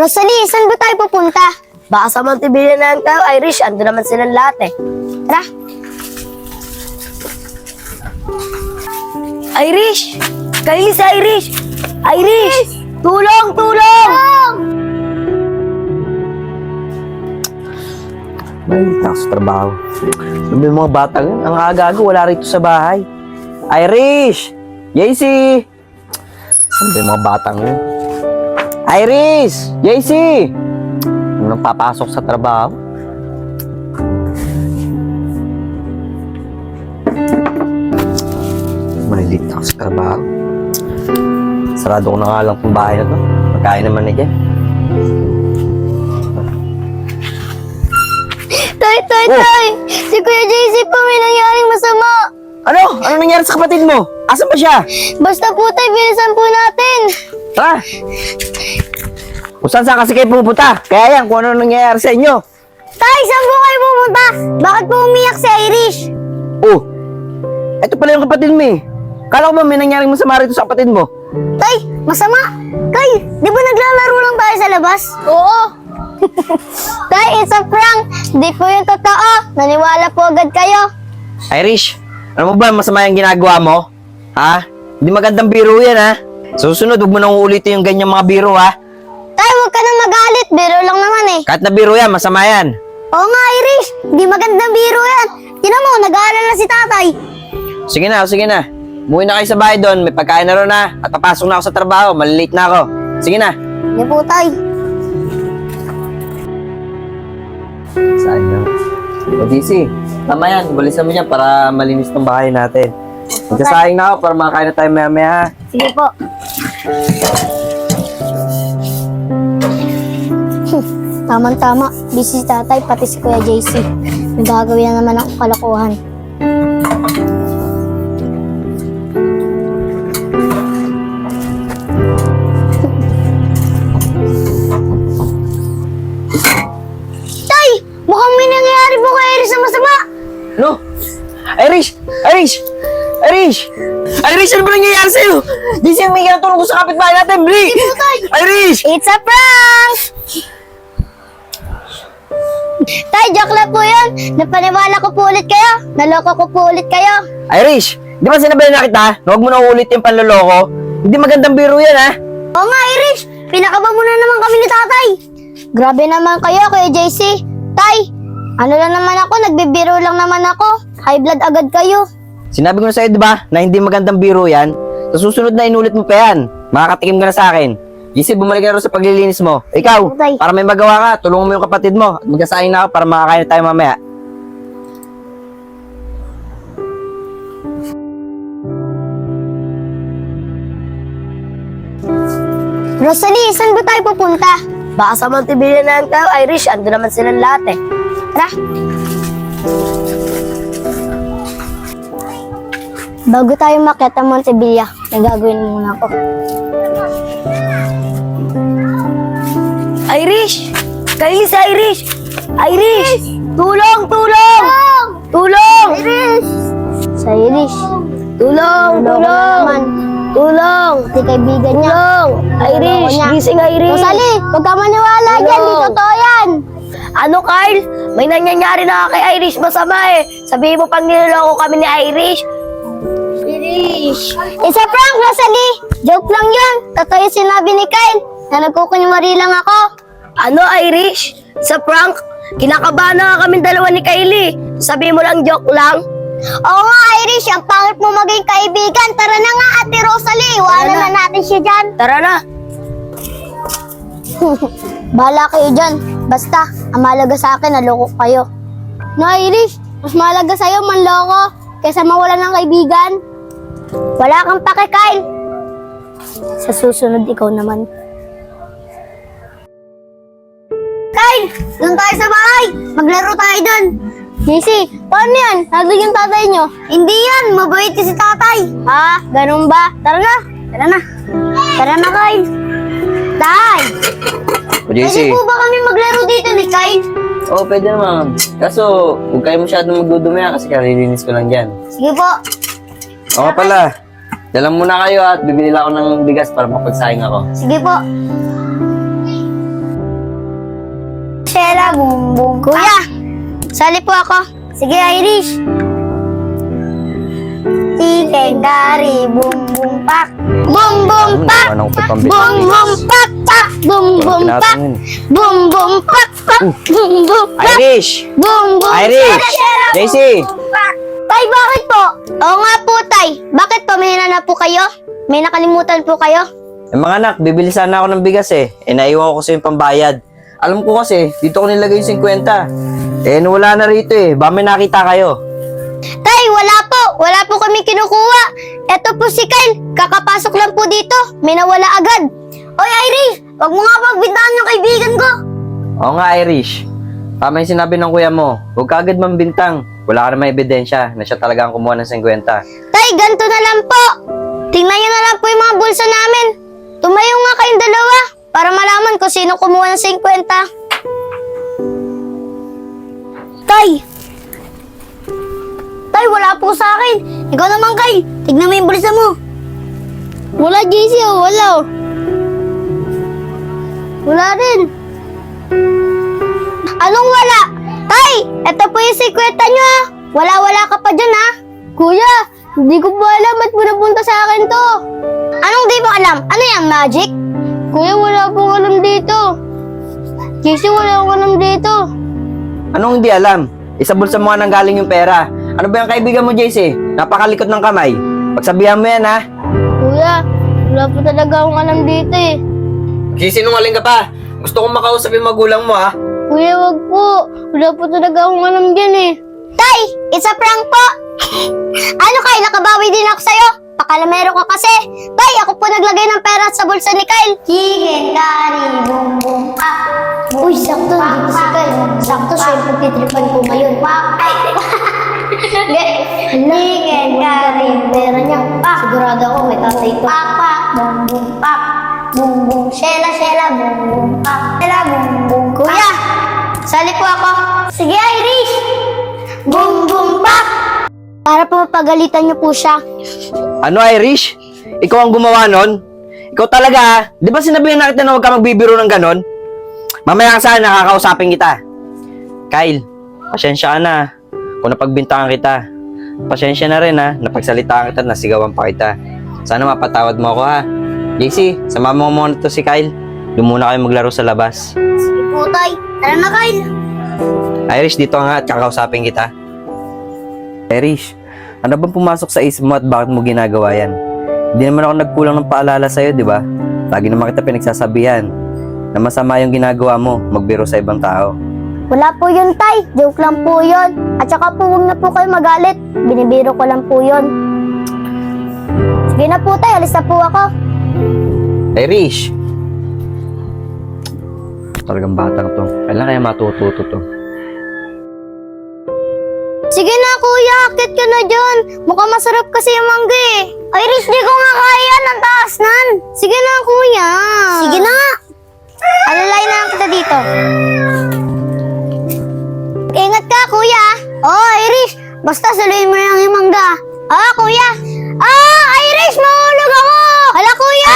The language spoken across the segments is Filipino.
Rosalie, saan ba tayo pupunta? Baka sa Montebilla na lang tayo, Irish. Ando naman silang lahat eh. Tara. Irish! Kailis, Irish! Irish! Tulong! Tulong! Mahilit ako sa trabaho. Sabi mga batang yun, ang aga-aga, wala rito sa bahay. Irish! JC! Sabi mga batang yun. Irish! JC! Ano nang papasok sa trabaho? Mahilit ako sa trabaho. Sarado ko na nga lang kung bahay na to. Magkain naman na dyan. Tay! Si Kuya JC po may nangyaring masama. Ano? Ano nangyari sa kapatid mo? Asan ba siya? Basta po tay, bilisan po natin. Tara! Kung saan kasi kayo pupunta? Kaya yan, kung ano nangyayari sa inyo. Tay, saan po kayo pupunta? Bakit po umiyak si Irish? Oh, eto pala yung kapatid mo eh. Kala ko ba may nangyaring masama rito sa kapatid mo? Tay, masama. Tay, di ba naglalaro lang tayo sa labas? Oo. Tay, it's a prank. Di po yung totoo. Naniwala po agad kayo. Irish, ano mo ba masama yung ginagawa mo? Ha? Hindi magandang biro yan ha? Susunod, huwag mo nang uulitin yung ganyang mga biro ha? Tay, huwag ka na magalit. Biro lang naman eh. Kahit na biro yan, masama yan. Oo nga, Irish. Di magandang biro yan. Tinan mo, nag-aalala si tatay. Sige na. Umuwi na kayo sa bahay doon, may pagkain na ron ha. At papasok na ako sa trabaho, malilate na ako. Sige na. Hindi po, tay. Saan yun? O DC, tama yan. Balisan mo yan para malinis ng bahay natin. Magkasayang na ako para makakain na tayo maya-maya ha. Sige po. Tama-tama. Busy si tatay, pati si Kuya JC. Nagagawin na naman ang kalokohan. Tay! Mukhang may nangyayari po kay Iris na masama. No! Irish! Ano ba nangyayari sa'yo? DC, may kinatulong ko sa kapitbahay natin, Bli! Irish! It's a prank! Tay, joke lang po yun. Napaniwala ko po ulit kayo. Naloko ko po ulit kayo. Irish! Di ba sinabi na kita? Na huwag mo na ulit yung panloloko? Hindi magandang biro yan, ha? Oo nga, Irish. Pinakaba mo na naman kami ni tatay. Grabe naman kayo, Kuya JC. Tay, ano lang naman ako, nagbibiro lang naman ako. High blood agad kayo. Sinabi ko na sa'yo, di ba, na hindi magandang biro yan? Sa susunod na inulit mo pa yan. Makakatikim ka na sa akin. DC, bumalik ka na rin sa paglilinis mo. Ikaw, Tay. para may magawa ka, tulungan mo yung kapatid mo. At magkasaing na ako para makakain na tayo mamaya. Rosalie, saan ba tayo pupunta? Baka sa Montebilla na lang tayo, Irish. Ando naman silang lahat eh. Tara. Bago tayo makyat ang Montebilla, nagagawin muna ako. Irish! Kailis, Irish! Irish! Tulong! Tulong! Irish! Sa Irish. Tulong! Tulong! Di kaibigan niya. Tulong! Irish! Gising, Irish! Rosalie, huwag ka maniwala dyan. Di totoo yan. Ano, Kyle? May nangyayari na kay Irish masama eh. Sabihin mo pang niloloko kami ni Irish. Irish! It's a prank, Rosalie! Joke lang yun. Totoo yung sinabi ni Kyle na nagkukunyari lang ako. Ano, Irish? Sa prank? Kinakabahan na nga kami dalawa ni Kylie. Sabihin mo lang joke lang. Oo nga, Irish. Ang pangit mo maging kaibigan. Tara na nga, Ate Rosalie. Iwanan na natin siya dyan. Tara na. Bahala kayo dyan. Basta, ang mahalaga sa akin, naloko kayo. No, Irish. Mas mahalaga sa'yo, manloko. Kaysa mawala ng kaibigan. Wala kang pake, Kyle. Sa susunod, ikaw naman. Kyle, doon tayo sa bahay. Maglaro tayo doon. JC, paano yan? Nandun yung tatay nyo? Hindi yan, mabait si tatay. Ah, ganun ba? Tara na. Tara na, Kyle. Tay! O JC. Pwede po ba kami maglaro dito ni Kyle? Oo, pwede naman. Kaso, huwag kayo masyadong magdudumi kasi kalilinis ko lang dyan. Sige po. Oo pala. Dalang muna kayo at bibili lang ako ng bigas para mapagsaing ako. Sige po. Shela, boom, boom. Kuya, sali po ako. Sige, Irish. Chicken curry, boom, boom, pak. Boom, boom, pak. Anong pambili? Boom, boom, pak, pak. Boom, boom, pak. Tinatangin. Boom, boom, pak, pak. Boom, boom, pak. Irish! Boom, boom, Irish! shela, JC! boom, boom, pak. Tay, bakit po? Oo nga po, Tay. Bakit po? May hinanap po kayo? May nakalimutan po kayo? Mga anak, bibili sana ako ng bigas eh. Naiwan ko kasi yung pambayad. Alam ko kasi, dito ko nilagay yung 50. Wala na rito eh. Ba may nakita kayo? Tay, wala po. Wala po kami kinukuha. Eto po si Kyle. Kakapasok lang po dito. May nawala agad. Oy, Irish! Wag mo nga pagbintahan yung kaibigan ko. Oo nga, Irish. Tama yung sinabi ng kuya mo. Huwag ka agad mambintang. Wala ka naman ebidensya na siya talaga ang kumuha ng 50. Tay, ganito na lang po. Tingnan nyo na lang po yung mga bulsa namin. Tumayo nga kayong dalawa para malaman kung sino kumuha ng 50. Tay! Tay, wala po sa akin. Ikaw naman, Kyle. Tignan mo yung bulsa mo. Wala, JC. Wala. Wala rin. Anong wala? Tay, eto po yung 50 nyo ha. Wala-wala ka pa dyan ha. Kuya, hindi ko ba alam ba't pinapunta sa akin to? Anong di mo alam? Ano yan, magic? Kuya, wala pong alam dito. JC, wala akong alam dito. Anong hindi alam? Isa bulsa mo nga nanggaling yung pera. Ano ba yung kaibigan mo, JC? Napakalikot ng kamay. Pagsabihan mo yan, ha? Kuya, wala po talaga akong alam dito eh. Sinungaling ka pa. Gusto kong makausap yung magulang mo, ha? Kuya, wag po. Wala po talaga akong alam dyan eh. Tay, it's a prank po. Ano Kyle, nakabawi din ako sa'yo. Pakalamero ka kasi. Tay, ako po naglagay ng pera sa bulsa ni Kyle. Chicken curry, boom, boom, pak. Uy, sakto. Dito si Kyle. Sakto siya yung pagtitripan ko ngayon. Chicken curry, pera niya. Pak. Sigurado ako may tatay ito. Pak, pak, boom, boom, pak. Boom, boom, shela, shela, boom, boom, pak. Shela, boom, boom, pak. Kuya, sali po ako. Sige, Irish. Boom, boom, pak. Para po mapagalitan niyo po siya. Ano, Irish? Ikaw ang gumawa nun? Ikaw talaga, ha? Di ba sinabihan na kita na huwag ka magbibiro ng ganon? Mamaya ka sana, nakakausapin kita. Kyle, pasensya ka na. Kung napagbintangan kita. Pasensya na rin, ha? Napagsalitaan kita, nasigawan pa kita. Sana mapatawad mo ako, ha? JC, samahan mo muna to si Kyle. Doon muna kayo maglaro sa labas. Sige po, Tay. Tara na, Kyle. Irish, dito nga at kakausapin kita. Irish, ano bang pumasok sa isip mo at bakit mo ginagawa yan? Hindi naman ako nagkulang ng paalala sa'yo, di ba? Lagi naman kita pinagsasabihan na masama yung ginagawa mo, magbiro sa ibang tao. Wala po yun, Tay. Joke lang po yun. At saka po, huwag na po kayo magalit. Binibiro ko lang po yun. Sige na po, Tay. Alis na po ako. Irish! Talagang batang to. Kailan kaya matututo to? Sige na, Kuya. Akit ka na dyan. Mukhang masarap kasi yung mangga eh. Irish, di ko nga kaya. Ang taas nan. Sige na, Kuya. Sige na nga. Alalay na lang kita dito. Ingat ka, Kuya. Oh, Irish. Basta saluhin mo lang yung mangga. Ah, Kuya. Ah, Irish, mahulog ako. Hala, Kuya.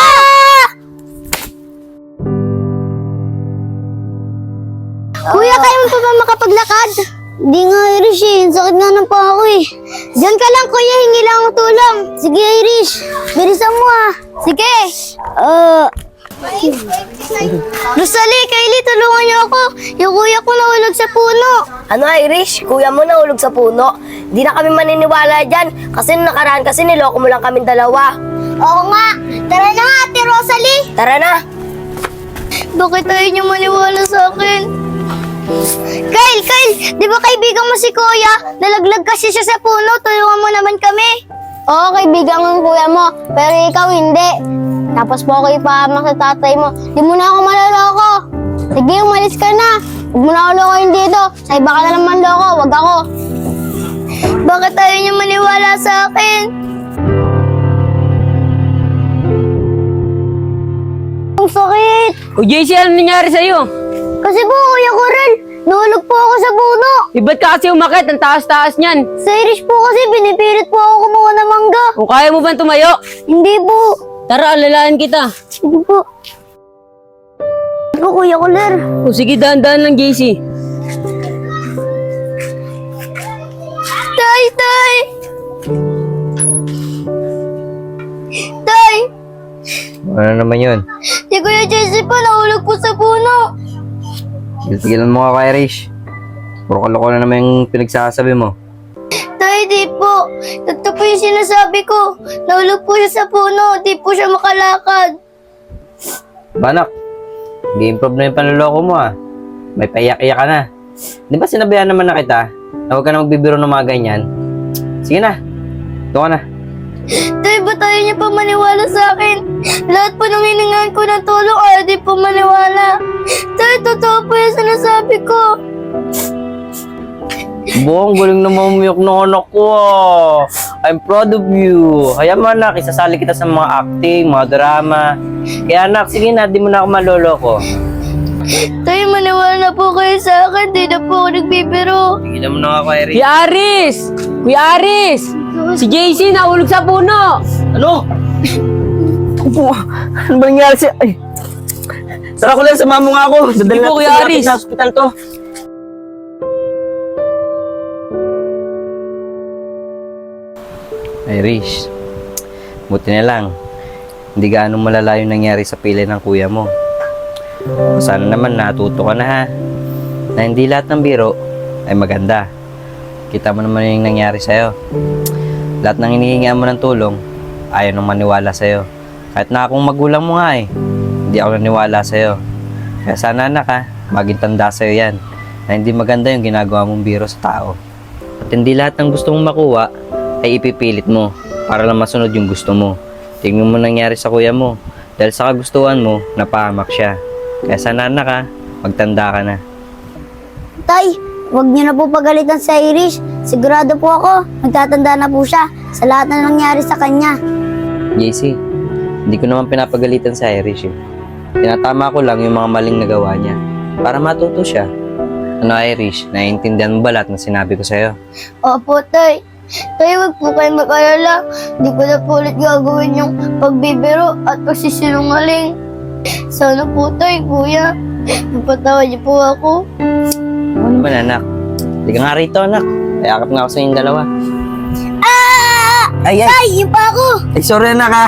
Kuya, kaya mo pa ba makapaglakad? Di nga, Irish eh. Sakit nga ng paa ko eh. Diyan ka lang, Kuya. Hingi lang ang tulong. Sige, Irish. Bilisan mo ah. Sige. Rosalie, Kylie, tulungan niyo ako. Yung kuya ko nahulog sa puno. Ano, Irish? Kuya mo nahulog sa puno. Di na kami maniniwala dyan. Kasi nung nakaraan kasi niloko mo lang kaming dalawa. Oo nga. Tara na nga, Ate Rosalie. Tara na. Bakit ayaw niyo maniwala sa akin? Kyle, di ba kaibigan mo si Kuya? Nalaglag kasi siya sa puno, tulungan mo naman kami. Oo, kaibigan ng kuya mo, pero ikaw hindi. Tapos po ako ipahamak sa tatay mo. Di mo na ako maloloko. Sige, umalis ka na. Huwag mo na ako lokohin dito. Sa iba ka na naman loko, wag ako. Bakit ayaw niyo maniwala sa akin? Ang sakit. O JC, ano nangyari sa'yo? Kasi po, Kuya Coral, nahulog po ako sa puno. Ba't ka kasi umakit? Ang taas-taas niyan. Sa Irish po kasi, pinipilit po ako kumuha ng mangga. O kaya mo ba tumayo? Hindi po. Tara, alalahan kita. Sige po. ko, Kuya Kuler. O sige, dahan-dahan lang, JC. Tay! Tay! Tay! Ano naman yun? Si Kuya JC po, nahulog po sa puno. Tigilan mo ako, Irish. Puro kaloko na naman yung pinagsasabi mo. Tay, di po. Totoo po yung sinasabi ko. Nahulog po siya sa puno. Di po siya makalakad. Banak, nag-improve na yung panloloko mo ah. May paiyak-iyak ka na. Di ba sinabihan naman na kita na huwag ka na magbibiro ng mga ganyan? Sige na, doon ka na. Tay, ba't tayo niya pa maniwala sa akin? Lahat po nang hiningaan ko ng tulong ay di po maniwala. Tay, totoo po yung sinasabi ko. Buong galing na mamuyok ng anak ko ah. I'm proud of you. Hayaan mo anak, isasali kita sa mga acting, mga drama. Kaya anak, sige na, di mo na ako maloloko. Tay, maniwala na po kayo sa akin. Di na po ako nagbibiro. Tigilan mo na ako, Irish. Kuya Aris! Kuya Aris! Si JC nahulog sa puno! Ano? Opo, ano ba nangyari siya? Ay. Sara ko lang, sama mo nga ako. Dadali Sige po, Kuya Aris. sa hospital to. Irish, buti na lang. Hindi gaano malala yung nangyari sa pilay ng kuya mo. Sana naman natuto ka na ha. Na hindi lahat ng biro ay maganda. Kita mo naman yung nangyari sa'yo. Lahat ng hinihinga mo ng tulong, ayaw nang maniwala sa'yo. Kahit na akong magulang mo nga hindi ako naniwala sa'yo. Kaya sana anak ha, maging tanda sa'yo yan. Na hindi maganda yung ginagawa mong biro sa tao. At hindi lahat ng gusto mong makuha ay ipipilit mo para lang masunod yung gusto mo. Tingnan mo nangyari sa kuya mo. Dahil sa kagustuhan mo, napahamak siya. Kaya sana anak ha, magtanda ka na. Tay, huwag niyo na po pagalitan sa Irish. Sigurado po ako, magtatanda na po siya sa lahat na nangyari sa kanya. JC, hindi ko naman pinapagalitan sa Irish eh. Tinatama ko lang yung mga maling nagawa niya para matuto siya. Ano Irish, naiintindihan mo ba lahat ng sinabi ko sa'yo? Opo, Tay. Tay, wag po kayo mag-alala. Di ko na po ulit gagawin yung pagbibiro at pagsisinungaling. Sana po, Tay, Kuya. Napatawad niyo po ako. Ano naman anak? Hindi ka nga rito anak. Ayakap nga ako sa inyong dalawa. Ah! Ay, ay! Tay, yun pa ako! Ay, sorry anak ha!